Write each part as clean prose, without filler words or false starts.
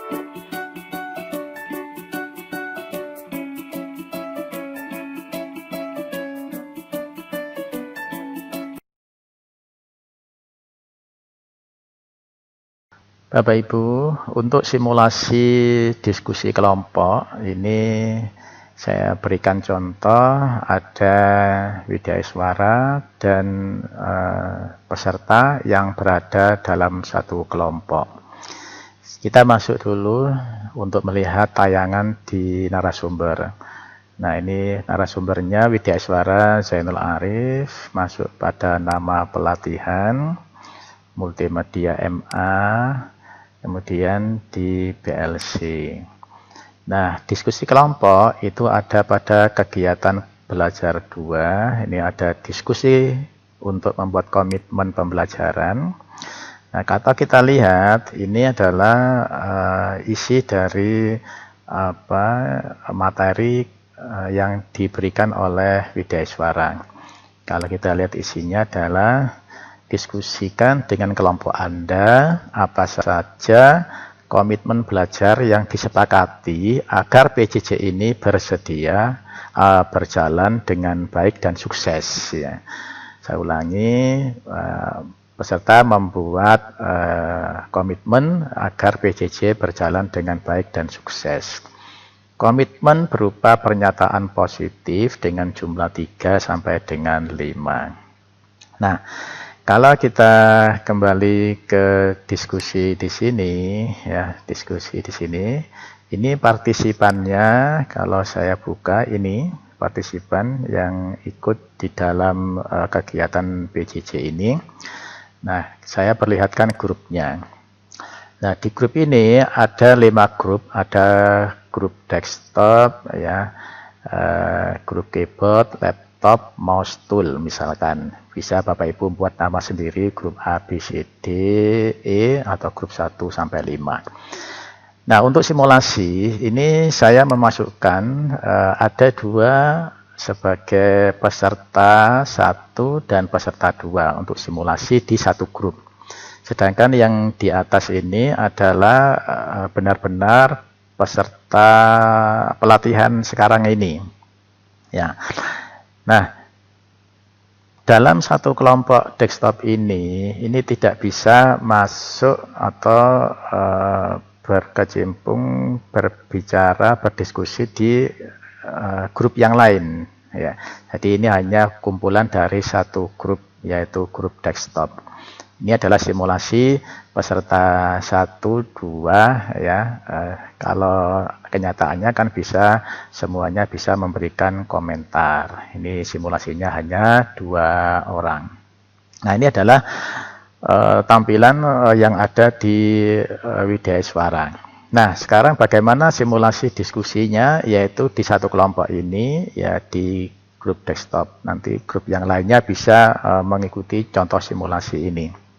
Bapak Ibu, untuk simulasi diskusi kelompok ini saya berikan contoh, ada Widya Iswara dan peserta yang berada dalam satu kelompok. Kita masuk dulu untuk melihat tayangan di narasumber. Nah, ini narasumbernya Widya Iswara Zainul Arif, masuk pada nama pelatihan multimedia MA, kemudian di BLC. Nah, diskusi kelompok itu ada pada kegiatan belajar 2. Ini ada diskusi untuk membuat komitmen pembelajaran. Nah, kalau kita lihat, ini adalah isi dari materi yang diberikan oleh Widya Iswara. Kalau kita lihat isinya adalah diskusikan dengan kelompok Anda apa saja komitmen belajar yang disepakati agar PJJ ini berjalan dengan baik dan sukses. Ya. Saya ulangi, peserta membuat komitmen agar PJJ berjalan dengan baik dan sukses. Komitmen berupa pernyataan positif dengan jumlah 3 sampai dengan 5. Nah, kalau kita kembali ke diskusi di sini, ya, diskusi di sini, ini partisipannya, kalau saya buka ini, partisipan yang ikut di dalam kegiatan PJJ ini. Nah, saya perlihatkan grupnya. Nah, di grup ini ada 5 grup, ada grup desktop, ya, grup keyboard, laptop, mouse tool misalkan. Bisa Bapak Ibu buat nama sendiri, grup A, B, C, D, E, atau grup 1 sampai 5. Nah, untuk simulasi, ini saya memasukkan ada 2 sebagai peserta 1 dan peserta 2 untuk simulasi di satu grup. Sedangkan yang di atas ini adalah benar-benar peserta pelatihan sekarang ini. Ya. Nah, dalam satu kelompok desktop ini tidak bisa masuk atau berkecimpung, berbicara, berdiskusi di grup yang lain. Ya. Jadi ini hanya kumpulan dari satu grup, yaitu grup desktop. Ini adalah simulasi peserta 1, 2, ya. Kalau kenyataannya kan bisa semuanya bisa memberikan komentar. Ini simulasinya hanya 2 orang. Nah, ini adalah tampilan yang ada di Widya Iswara. Nah, sekarang bagaimana simulasi diskusinya, yaitu di satu kelompok ini, ya, di grup desktop. Nanti grup yang lainnya bisa mengikuti contoh simulasi ini.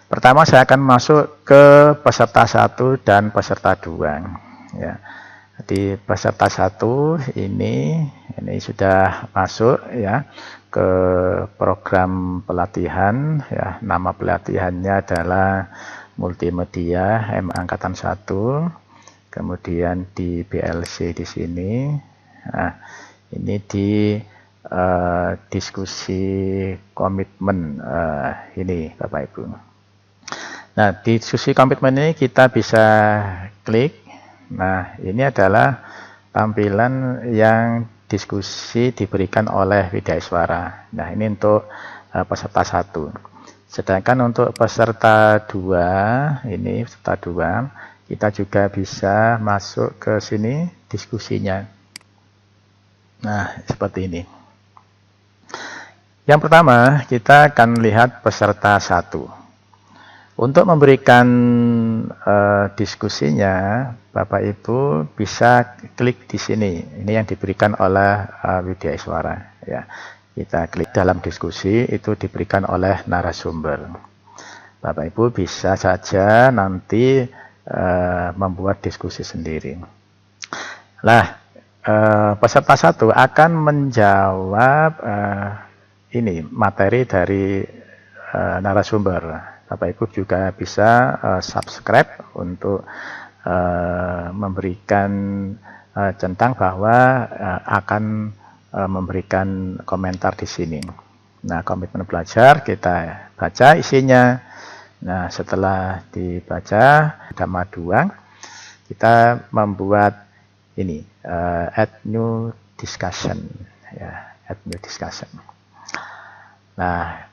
Pertama saya akan masuk ke peserta 1 dan peserta 2. Ya. Jadi peserta 1 ini sudah masuk, ya, ke program pelatihan, ya. Nama pelatihannya adalah Multimedia M Angkatan 1. Kemudian di BLC di sini. Nah, ini di diskusi komitmen ini Bapak Ibu. Nah, di diskusi komitmen ini kita bisa klik. Nah, ini adalah tampilan yang diskusi diberikan oleh Widya Iswara. Nah, ini untuk peserta 1. Sedangkan untuk peserta 2, ini peserta 2, kita juga bisa masuk ke sini diskusinya. Nah, seperti ini. Yang pertama, kita akan lihat peserta 1. Untuk memberikan diskusinya, Bapak Ibu bisa klik di sini. Ini yang diberikan oleh Widya Iswara. Ya, kita klik dalam diskusi, itu diberikan oleh narasumber. Bapak Ibu bisa saja nanti membuat diskusi sendiri. Nah, peserta 1 akan menjawab ini materi dari narasumber. Bapak Ibu juga bisa subscribe untuk memberikan centang bahwa akan memberikan komentar di sini. Nah, komitmen belajar kita baca isinya. Nah, setelah dibaca ada maduang, kita membuat ini add new discussion, ya, add new discussion. Nah,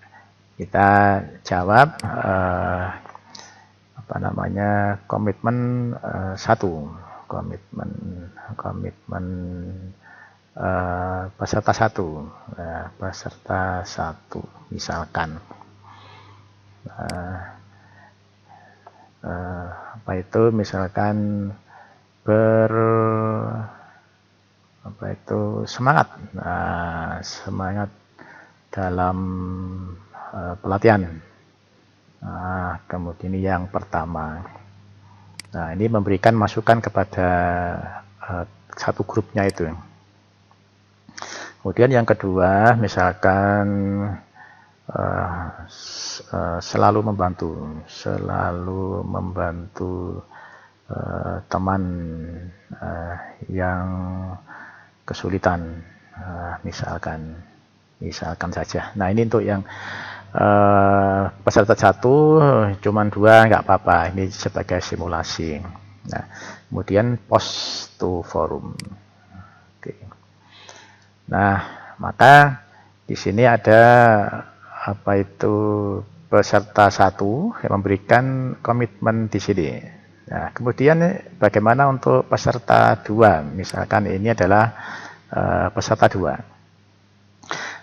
kita jawab komitmen 1, komitmen peserta 1, peserta 1 misalkan misalkan semangat, semangat dalam pelatihan. Kemudian yang pertama, nah ini memberikan masukan kepada satu grupnya itu. Kemudian yang kedua, misalkan selalu membantu teman yang kesulitan, misalkan saja. Nah, ini untuk yang peserta 1 cuman 2 nggak apa-apa, ini sebagai simulasi. Nah, kemudian post to forum. Oke. Nah, maka di sini ada peserta 1 yang memberikan komitmen di sini. Nah, kemudian bagaimana untuk peserta 2? Misalkan ini adalah peserta 2.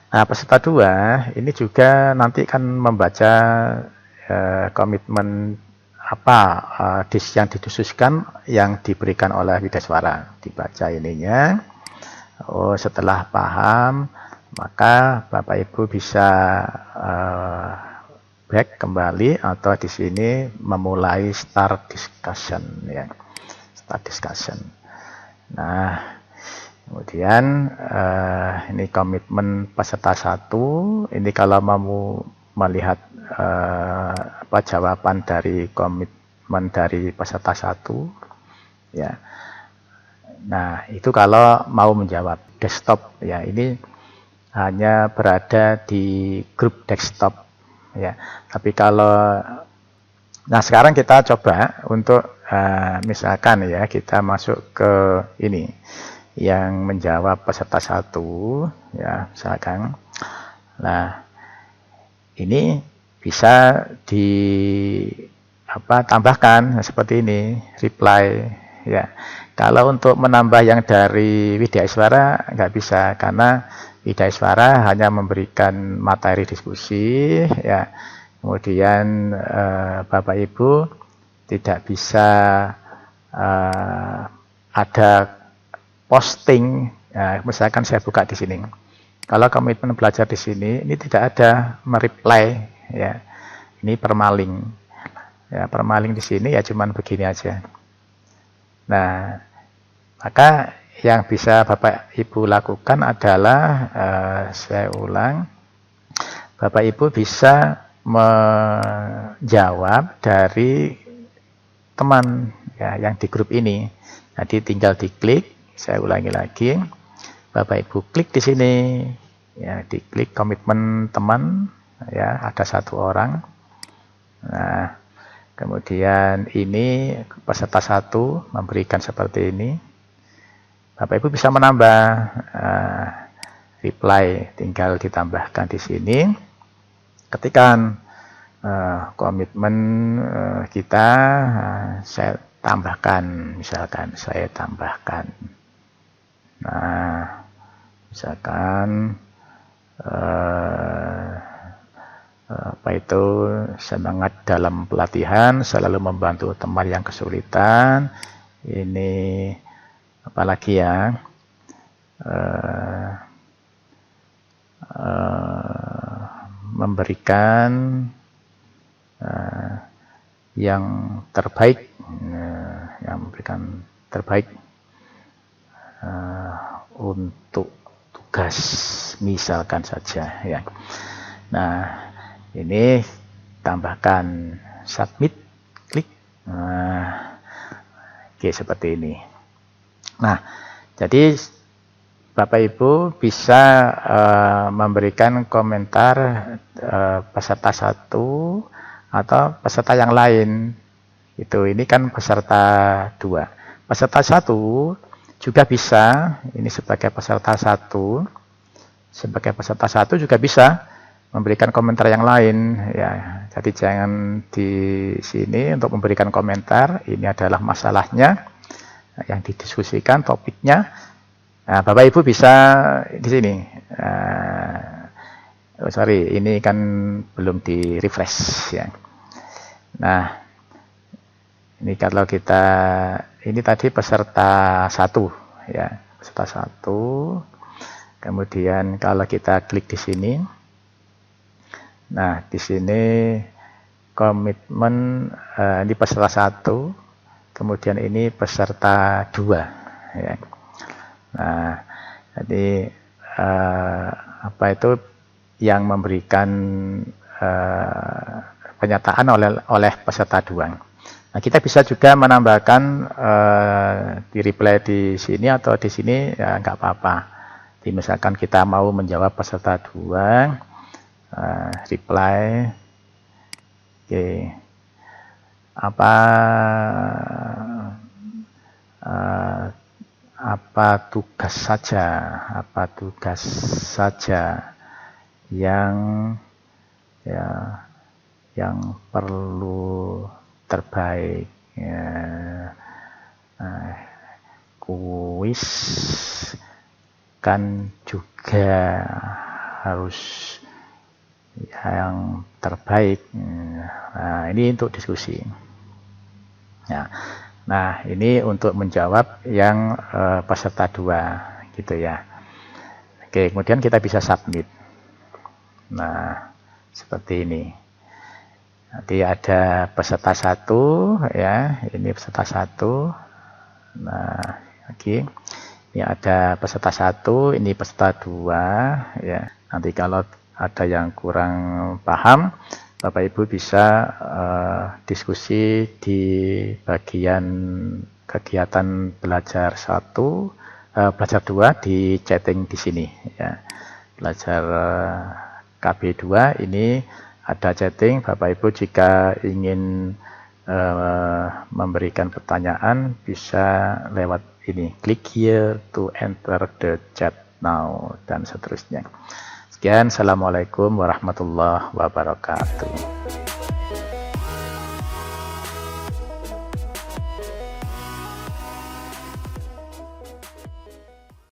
Nah, peserta 2 ini juga nanti akan membaca komitmen yang didiskusikan yang diberikan oleh Widaswara. Dibaca ininya. Setelah paham, maka Bapak Ibu bisa back kembali atau di sini memulai start discussion, ya. Start discussion. Nah, kemudian ini komitmen peserta 1. Ini kalau mau melihat jawaban dari komitmen dari peserta 1, ya. Nah, itu kalau mau menjawab desktop, ya. Ini hanya berada di grup desktop, ya. Tapi kalau sekarang kita coba untuk misalkan, ya, kita masuk ke ini yang menjawab peserta 1, ya, misalkan. Nah, ini bisa tambahkan seperti ini, reply, ya. Kalau untuk menambah yang dari Widaswara nggak bisa, karena Widaswara hanya memberikan materi diskusi, ya. Kemudian Bapak Ibu tidak bisa ada posting. Ya, misalkan saya buka di sini. Kalau komitmen belajar di sini, ini tidak ada mereply, ya. Ini permaling. Ya, permaling di sini ya cuman begini aja. Nah, maka yang bisa Bapak Ibu lakukan adalah, saya ulang, Bapak Ibu bisa menjawab dari teman, ya, yang di grup ini. Jadi tinggal diklik, saya ulangi lagi, Bapak Ibu klik di sini, ya, diklik komitmen teman, ya, ada 1 orang. Nah, kemudian ini peserta 1 memberikan seperti ini. Bapak Ibu bisa menambah reply, tinggal ditambahkan di sini. Ketikan komitmen kita, saya tambahkan, misalkan saya tambahkan. Nah, misalkan semangat dalam pelatihan, selalu membantu teman yang kesulitan. Ini apalagi, ya, memberikan yang terbaik, untuk tugas, misalkan saja, ya. Nah, ini tambahkan submit, klik. Nah, Oke, seperti ini. Nah, jadi Bapak Ibu bisa memberikan komentar peserta 1 atau peserta yang lain. Ini kan peserta 2. Peserta 1 juga bisa, ini sebagai peserta 1. Sebagai peserta 1 juga bisa memberikan komentar yang lain ya. Jadi jangan di sini untuk memberikan komentar, ini adalah masalahnya yang didiskusikan, topiknya. Nah, Bapak Ibu bisa di sini. Sorry, ini kan belum di refresh ya. Nah, ini kalau kita, ini tadi peserta 1 ya, peserta 1. Kemudian kalau kita klik di sini, nah di sini komitmen, ini peserta 1, kemudian ini peserta 2 ya. Nah, jadi apa itu yang memberikan pernyataan oleh peserta 2. Nah, kita bisa juga menambahkan di reply di sini atau di sini ya nggak apa-apa. Misalkan kita mau menjawab peserta 2, reply, oke, apa tugas saja yang perlu terbaik ya, kuis kan juga harus yang terbaik. Nah, ini untuk diskusi. Nah, ini untuk menjawab yang peserta 2 gitu ya. Oke, kemudian kita bisa submit. Nah, seperti ini. Nanti ada peserta 1 ya, ini peserta 1. Nah, oke. Ini ada peserta 1, ini peserta 2 ya. Nanti kalau ada yang kurang paham, Bapak Ibu bisa diskusi di bagian kegiatan belajar 1, belajar 2 di chatting di sini ya. Belajar KB2 ini ada chatting. Bapak Ibu jika ingin memberikan pertanyaan bisa lewat ini, klik here to enter the chat now dan seterusnya. Sekian, assalamualaikum warahmatullahi wabarakatuh.